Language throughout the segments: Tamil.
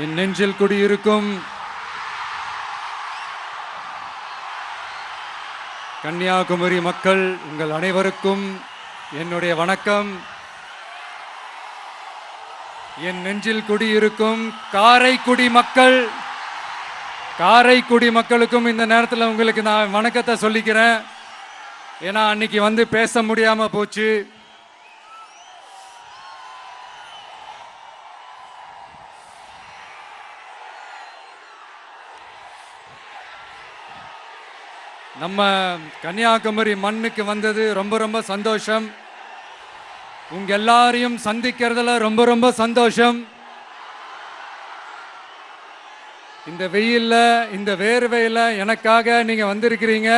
என் நெஞ்சில் குடியிருக்கும் கன்னியாகுமரி மக்கள் உங்கள் அனைவருக்கும் என்னுடைய வணக்கம். என் நெஞ்சில் குடியிருக்கும் காரைக்குடி மக்களுக்கும் இந்த நேரத்தில் உங்களுக்கு நான் வணக்கத்தை சொல்லிக்கிறேன். ஏன்னா அன்னைக்கு வந்து பேச முடியாம போச்சு. நம்ம கன்னியாகுமரி மண்ணுக்கு வந்தது ரொம்ப ரொம்ப சந்தோஷம். உங்க எல்லாரையும் சந்திக்கிறதுல ரொம்ப ரொம்ப சந்தோஷம். இந்த வெயில்ல இந்த வேர்வையில எனக்காக நீங்க வந்திருக்கிறீங்க.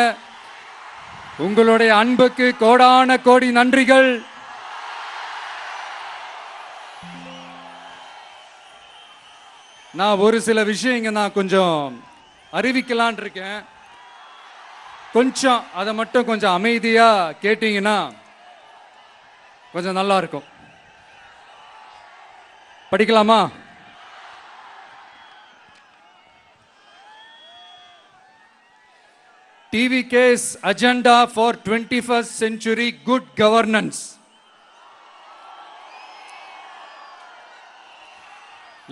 உங்களுடைய அன்புக்கு கோடான கோடி நன்றிகள். நான் ஒரு சில விஷயம் நான் கொஞ்சம் அறிவிக்கலான் இருக்கேன். கொஞ்சம் அதை மட்டும் கொஞ்சம் அமைதியா கேட்டீங்கன்னா கொஞ்சம் நல்லா இருக்கும். படிக்கலாமா? TVK's agenda for 21st century good governance.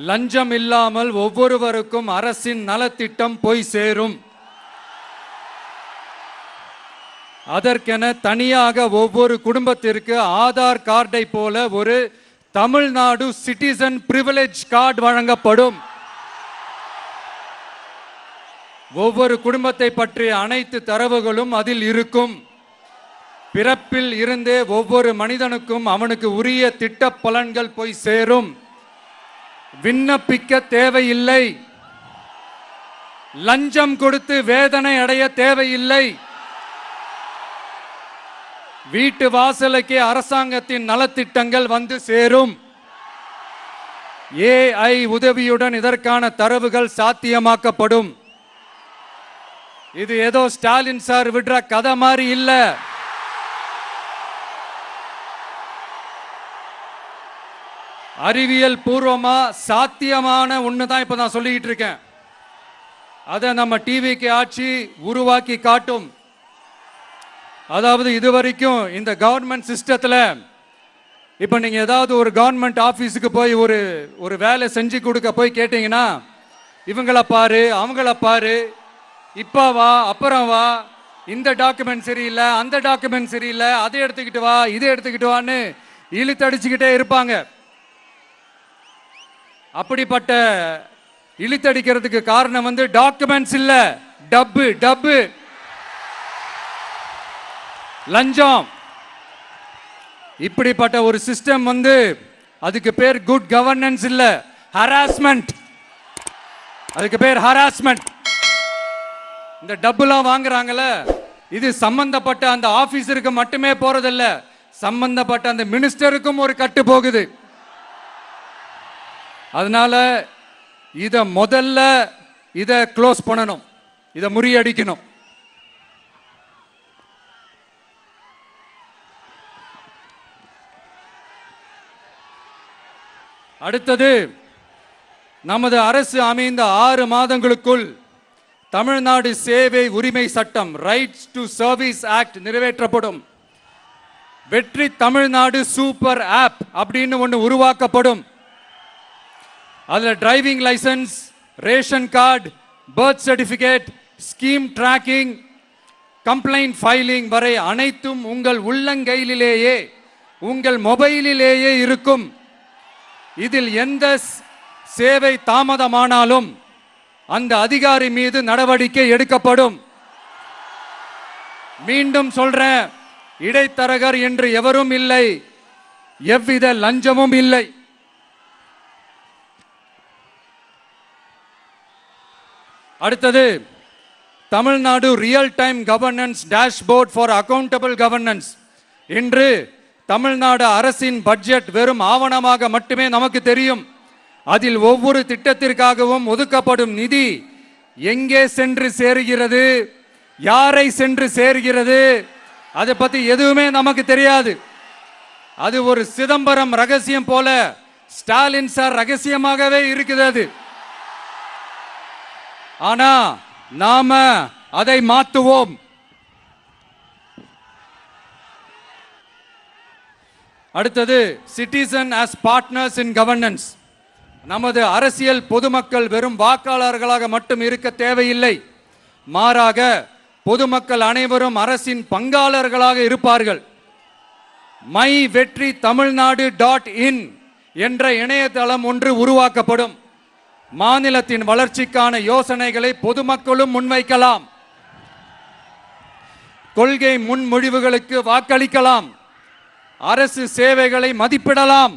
லஞ்சம் இல்லாமல் ஒவ்வொருவருக்கும் அரசின் நலத்திட்டம் போய் சேரும். அதற்கென தனியாக ஒவ்வொரு குடும்பத்திற்கு ஆதார் கார்டை போல ஒரு தமிழ்நாடு சிட்டிசன் பிரிவிலேஜ் கார்டு வழங்கப்படும். ஒவ்வொரு குடும்பத்தை பற்றிய அனைத்து தரவுகளும் அதில் இருக்கும். பிறப்பில் இருந்தே ஒவ்வொரு மனிதனுக்கும் அவனுக்கு உரிய திட்ட பலன்கள் போய் சேரும். விண்ணப்பிக்க தேவையில்லை. லஞ்சம் கொடுத்து வேதனை அடைய தேவையில்லை. வீட்டு வாசலுக்கே அரசாங்கத்தின் நலத்திட்டங்கள் வந்து சேரும். AI உதவியுடன் இதற்கான தரவுகள் சாத்தியமாக்கப்படும். இது ஏதோ ஸ்டாலின் சார் விடுற கதை மாதிரி இல்ல. அறிவியல் பூர்வமா சாத்தியமான ஒண்ணுதான் இப்ப நான் சொல்லிட்டு இருக்கேன். அதை நம்ம டிவிக்கு ஆட்சி உருவாக்கி காட்டும். அதாவது இதுவரைக்கும் இந்த கவர்மெண்ட் சிஸ்டத்தில் இப்போ நீங்கள் ஏதாவது ஒரு கவர்மெண்ட் ஆஃபீஸுக்கு போய் ஒரு வேலை செஞ்சு கொடுக்க போய் கேட்டிங்கன்னா இவங்கள பாரு அவங்கள பாரு, இப்போ வா அப்புறம் வா, இந்த டாக்குமெண்ட் சரியில்லை அந்த டாக்குமெண்ட் சரியில்லை, அதை எடுத்துக்கிட்டு வா இதை எடுத்துக்கிட்டு வான்னு இழுத்தடிச்சுக்கிட்டே இருப்பாங்க. அப்படிப்பட்ட இழுத்தடிக்கிறதுக்கு காரணம் வந்து டாக்குமெண்ட்ஸ் இல்லை, டப்பு லஞ்சம். இப்படிப்பட்ட ஒரு சிஸ்டம் வந்து அதுக்கு பேர் குட் கவர்னன்ஸ் இல்ல, ஹராஸ்மெண்ட். அதுக்கு பேர் ஹராஸ்மெண்ட். இந்த டப்புலாம் வாங்குறாங்கல்ல, இது சம்பந்தப்பட்ட அந்த ஆபீசருக்கு மட்டுமே போறதில்ல, சம்பந்தப்பட்ட அந்த மினிஸ்டருக்கும் ஒரு கட்டு போகுது. அதனால முதல்ல இதை க்ளோஸ் பண்ணணும், இதை முறியடிக்கணும். அடுத்தது, நமது அரசு அமைந்த 6 மாதங்களுக்குள் தமிழ்நாடு சேவை உரிமை சட்டம் ரைட்ஸ் டு சர்வீஸ் ஆக்ட் நிறைவேற்றப்படும். வெற்றி தமிழ்நாடு சூப்பர் ஆப் அப்படின்னு ஒன்று உருவாக்கப்படும். அதில் driving licence, ration card, birth certificate, scheme tracking, complaint filing வரை அனைத்தும் உங்கள் உள்ளங்கையிலேயே உங்கள் மொபைலிலேயே இருக்கும். இதில் எந்த சேவை தாமதமானாலும் அந்த அதிகாரி மீது நடவடிக்கை எடுக்கப்படும். மீண்டும் சொல்றேன், இடைத்தரகர் என்று எவரும் இல்லை, எவ்வித லஞ்சமும் இல்லை. அடுத்தது, Tamil Nadu real time governance dashboard for accountable governance. இன்று தமிழ்நாடு அரசின் பட்ஜெட் வெறும் ஆவணமாக மட்டுமே நமக்கு தெரியும். அதில் ஒவ்வொரு திட்டத்திற்காகவும் ஒதுக்கப்படும் நிதி எங்கே சென்று சேருகிறது, யாரை சென்று சேர்கிறது, அதை பத்தி எதுவுமே நமக்கு தெரியாது. அது ஒரு சிதம்பரம் ரகசியம் போல ஸ்டாலின் சார் ரகசியமாகவே இருக்குது. அது ஆனா நாம அதை மாற்றுவோம். அடுத்தது சிட்டிசன் as பார்ட்னர்ஸ் இன் கவர்னன்ஸ். நமது அரசியல் பொதுமக்கள் வெறும் வாக்காளர்களாக மட்டும் இருக்க தேவையில்லை. மாறாக பொதுமக்கள் அனைவரும் அரசின் பங்காளர்களாக இருப்பார்கள். மை வெற்றி தமிழ்நாடு .in என்ற இணையதளம் ஒன்று உருவாக்கப்படும். மாநிலத்தின் வளர்ச்சிக்கான யோசனைகளை பொதுமக்களும் முன்வைக்கலாம். கொள்கை முன்மொழிவுகளுக்கு வாக்களிக்கலாம். அரசு சேவைகளை மதிப்பிடலாம்.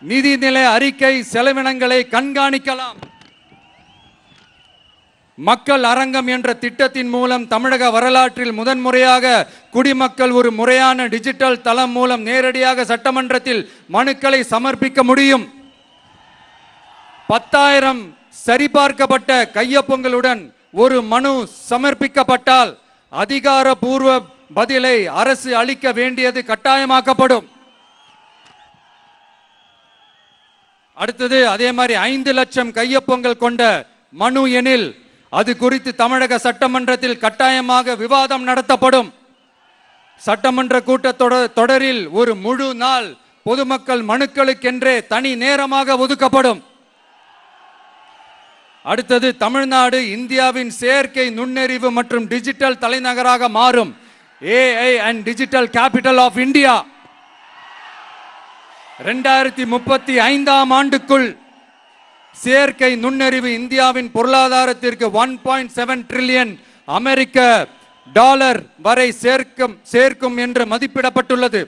நிதிநிலை அறிக்கை செலவினங்களை கண்காணிக்கலாம். மக்கள் அரங்கம் என்ற திட்டத்தின் மூலம் தமிழக வரலாற்றில் முதன்முறையாக குடிமக்கள் ஒரு முறையான டிஜிட்டல் தளம் மூலம் நேரடியாக சட்டமன்றத்தில் மனுக்களை சமர்ப்பிக்க முடியும். 10,000 சரிபார்க்கப்பட்ட கையொப்பங்களுடன் ஒரு மனு சமர்ப்பிக்கப்பட்டால் அதிகாரப்பூர்வ பதிலை அரசு அளிக்க வேண்டியது கட்டாயமாக்கப்படும். அடுத்தது அதே மாதிரி 5 லட்சம் கையொப்பங்கள் கொண்ட மனு எனில் அது குறித்து தமிழக சட்டமன்றத்தில் கட்டாயமாக விவாதம் நடத்தப்படும். சட்டமன்ற கூட்டத்தொடரில் ஒரு முழு நாள் பொதுமக்கள் மனுக்களுக்கென்றே தனி நேரமாக ஒதுக்கப்படும். அடுத்தது தமிழ்நாடு இந்தியாவின் செயற்கை நுண்ணறிவு மற்றும் டிஜிட்டல் தலைநகராக மாறும். AI and Digital Capital of India. 2035 ஆண்டுக்குள் செயற்கை நுண்ணறிவு இந்தியாவின் பொருளாதாரத்திற்கு 1.7 டிரில்லியன் அமெரிக்க டாலர் வரை சேர்க்கும் என்று மதிப்பிடப்பட்டுள்ளது.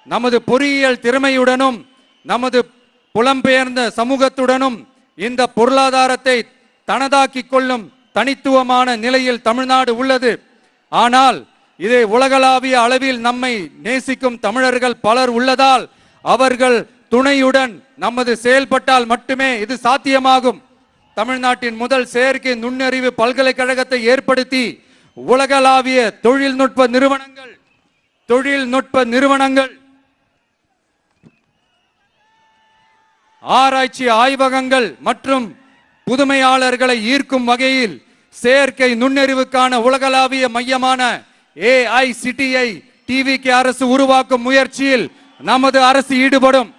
நமது பொறியியல் திறமையுடனும் நமது புலம்பெயர்ந்த சமூகத்துடனும் இந்த பொருளாதாரத்தை தனதாக்கிக் கொள்ளும் தனித்துவமான நிலையில் தமிழ்நாடு உள்ளது. ஆனால் இதை உலகளாவிய அளவில் நம்மை நேசிக்கும் தமிழர்கள் பலர் உள்ளதால் அவர்கள் துணையுடன் நமது செயல்பட்டால் மட்டுமே இது சாத்தியமாகும். தமிழ்நாட்டின் முதல் செயற்கை நுண்ணறிவு பல்கலைக்கழகத்தை ஏற்படுத்தி உலகளாவிய தொழில்நுட்ப நிறுவனங்கள் ஆராய்ச்சி ஆய்வகங்கள் மற்றும் புதுமையாளர்களை ஈர்க்கும் வகையில் செயற்கை நுண்ணறிவுக்கான உலகளாவிய மையமான AICTI TVK அரசு உருவாக்கும் முயற்சியில் நமது அரசு ஈடுபடும்.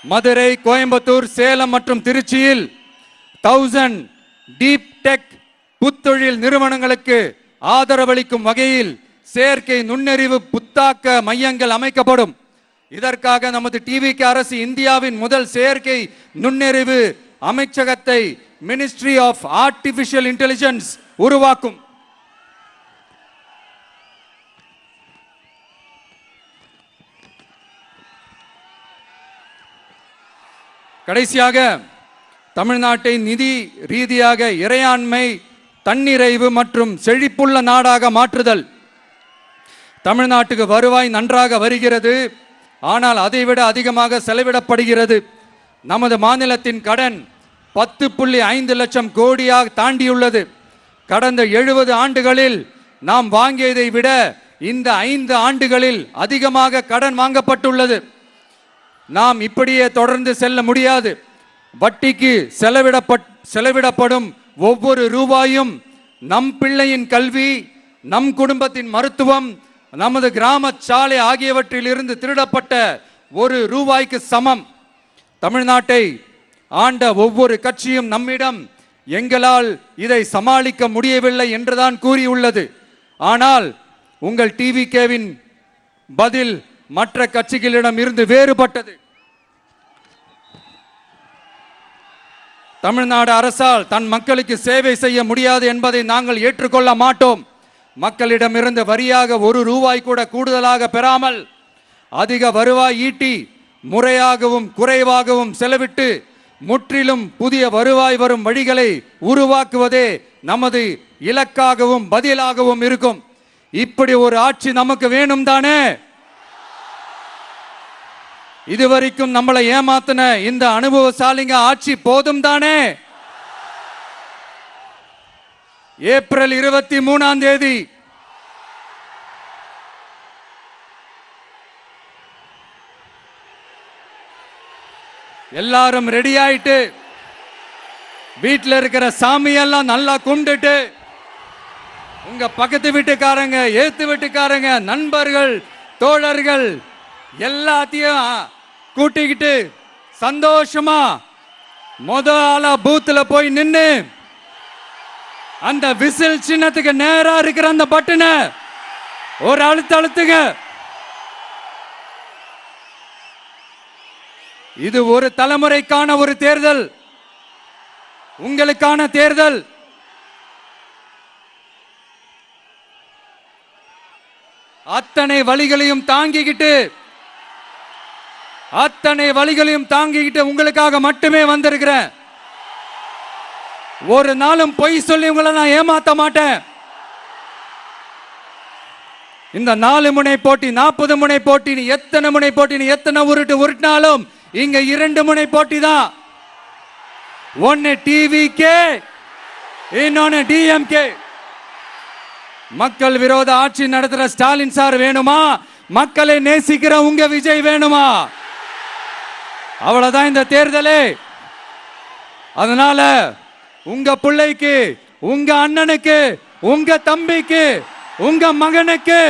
மதுரை, கோயம்புத்தூர், சேலம் மற்றும் திருச்சியில் 1000 டீப் டெக் புத்தொழில் நிறுவனங்களுக்கு ஆதரவளிக்கும் வகையில் செயற்கை நுண்ணறிவு புத்தாக்க மையங்கள் அமைக்கப்படும். இதற்காக நமது TVK அரசு இந்தியாவின் முதல் செயற்கை நுண்ணறிவு அமைச்சகத்தை மினிஸ்ட்ரி ஆஃப் ஆர்டிபிஷியல் இன்டெலிஜென்ஸ் உருவாக்கும். கடைசியாக தமிழ்நாட்டை நிதி ரீதியாக இறையாண்மை, தன்னிறைவு மற்றும் செழிப்புள்ள நாடாக மாற்றுதல். தமிழ்நாட்டுக்கு வருவாய் நன்றாக வருகிறது, ஆனால் அதைவிட அதிகமாக செலவிடப்படுகிறது. நமது மாநிலத்தின் கடன் 10.5 லட்சம் கோடியாக தாண்டியுள்ளது. கடந்த 70 ஆண்டுகளில் நாம் வாங்கியதை விட இந்த 5 ஆண்டுகளில் அதிகமாக கடன் வாங்கப்பட்டுள்ளது. நாம் இப்படியே தொடர்ந்து செல்ல முடியாது. வட்டிக்கு செலவிடப்படும் ஒவ்வொரு ரூபாயும் நம் பிள்ளையின் கல்வி, நம் குடும்பத்தின் மருத்துவம், நமது கிராம சாலை ஆகியவற்றில் இருந்து திருடப்பட்ட ஒரு ரூபாய்க்கு சமம். தமிழ்நாட்டை ஆண்ட ஒவ்வொரு கட்சியும் நம்மிடம் எங்களால் இதை சமாளிக்க முடியவில்லை என்றுதான் கூறியுள்ளது. ஆனால் உங்கள் TVKவின் பதில் மற்ற கட்சிகளிடம் இருந்து வேறுபட்டது. தமிழ்நாடு அரசால் தன் மக்களுக்கு சேவை செய்ய முடியாது என்பதை நாங்கள் ஏற்றுக்கொள்ள மாட்டோம். மக்களிடமிருந்து வரியாக ஒரு ரூபாய் கூட கூடுதலாக பெறாமல் அதிக வருவாய் ஈட்டி முறையாகவும் குறைவாகவும் செலவிட்டு முற்றிலும் புதிய வருவாய் வரும் வழிகளை உருவாக்குவதே நமது இலக்காகவும் பதிலாகவும் இருக்கும். இப்படி ஒரு ஆட்சி நமக்கு வேணும் தானே? இதுவரைக்கும் நம்மளை ஏமாத்தின இந்த அனுபவசாலிங்க ஆட்சி போதும் தானே? ஏப்ரல் 23 எல்லாரும் ரெடி ஆயிட்டு வீட்டில் இருக்கிற சாமியெல்லாம் நல்லா கும்பிட்டுட்டு உங்க பக்கத்து வீட்டுக்காரங்க, ஏத்து வீட்டுக்காரங்க, நண்பர்கள், தோழர்கள் எல்லாத்தையும் கூட்டிக்கிட்டு சந்தோஷமா ஆளா பூத்துல போய் நின்னு அந்த விசில் சின்னத்துக்கு நேரா இருக்கிற அந்த பட்டனை ஒரு அழுத்துங்க. இது ஒரு தலைமுறைக்கான ஒரு தேர்தல், உங்களுக்கான தேர்தல். அத்தனை வழிகளையும் தாங்கிக்கிட்டு உங்களுக்காக மட்டுமே வந்திருக்கிறேன். ஒரு நாளும் பொய் சொல்லி உங்களை நான் ஏமாத்த மாட்டேன். இந்த 4 முனை போட்டி, 40 முனை போட்டி, நீ எத்தனை முனை போட்டி, நீ எத்தனை உருட்டினாலும் இங்க 2 முனை போட்டி தான். ஒன்னு டிவிகே, இன்னொன்னு டிஎம்கே. மக்கள் விரோத ஆட்சி நடத்துற ஸ்டாலின் சார் வேணுமா, மக்களை நேசிக்கிற உங்க விஜய் வேணுமா? அவ்வளவுதான் இந்த தேர்தலே. அதனால உங்க பிள்ளைக்கு, உங்க அண்ணனுக்கு, உங்க தம்பிக்கு, உங்க மகனுக்கு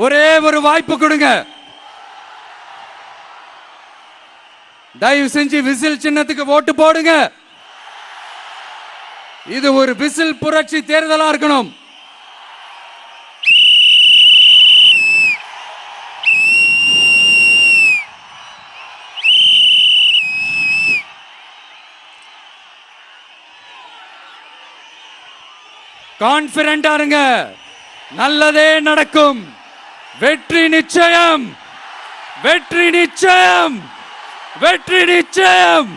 ஒரே ஒரு வாய்ப்பு கொடுங்க. தயவு செஞ்சு விசில் சின்னத்துக்கு ஓட்டு போடுங்க. இது ஒரு விசில் புரட்சி தேர்தலா இருக்கணும். கான்பிடென்டா இருங்க, நல்லதே நடக்கும். வெற்றி நிச்சயம், வெற்றி நிச்சயம், வெற்றி நிச்சயம்.